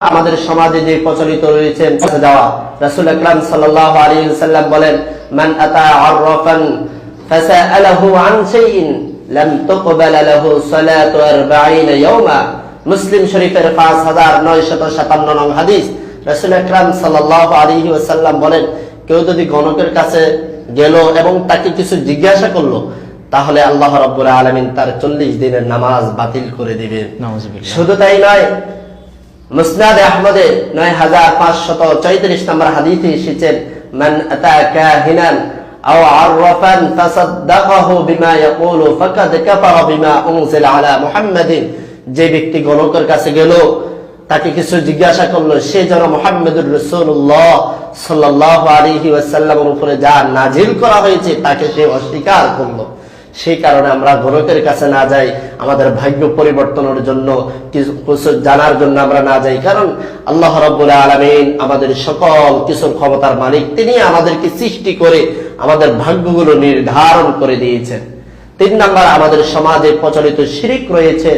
আমাদের সমাজে যে প্রচলিত রয়েছে যাওয়া, রাসূল আকরাম সাল্লাল্লাহু আলাইহি ওয়াসাল্লাম বলেন, মান আতা আররাফান ফাসাআলাহু আন শাইইন লাম তুকবাল লাহু সালাতু 40 ইয়াওমা। মুসলিম শরীফের 5957 নং হাদিস। রাসূল আকরাম সাল্লাল্লাহু আলাইহি ওয়াসাল্লাম বলেন, কেউ যদি গণকের কাছে গেল এবং তাকে কিছু জিজ্ঞাসা করলো, তাহলে আল্লাহ রাব্বুল আলামিন তার 40 দিনের নামাজ বাতিল করে দিবেন। শুধু তাই নয়, মুসনাদ আহমদে 9534 নম্বর হাদিসে এসেছেন, মান আতা কাহিনান আও আররাফান ফাসাদ্দাকাহু বিমা ইয়াকুলু ফাকাদ কাফারা বিমা উনজিলা আলা মুহাম্মাদিন। যে ব্যক্তি গণকের কাছে গেল, তাকে কিছু জিজ্ঞাসা করলো, সে যেন মুহাম্মদুর রাসূলুল্লাহ সাল্লাল্লাহু আলাইহি ওয়াসাল্লামের উপরে যা নাজিল করা হয়েছে তাকে সে অস্বীকার করলো। সেই কারণে আমরা গণকের কাছে না যাই, আমাদের ভাগ্য পরিবর্তনের জন্য, কিছু জানার জন্য আমরা না যাই। কারণ আল্লাহ রাব্বুল আলামিন আমাদের সকল কিছুর ক্ষমতার মালিক, তিনি আমাদেরকে সৃষ্টি করে আমাদের ভাগ্যগুলো নির্ধারণ করে দিয়েছেন। 3 নাম্বার, আমাদের সমাজে প্রচলিত শিরক রয়েছে।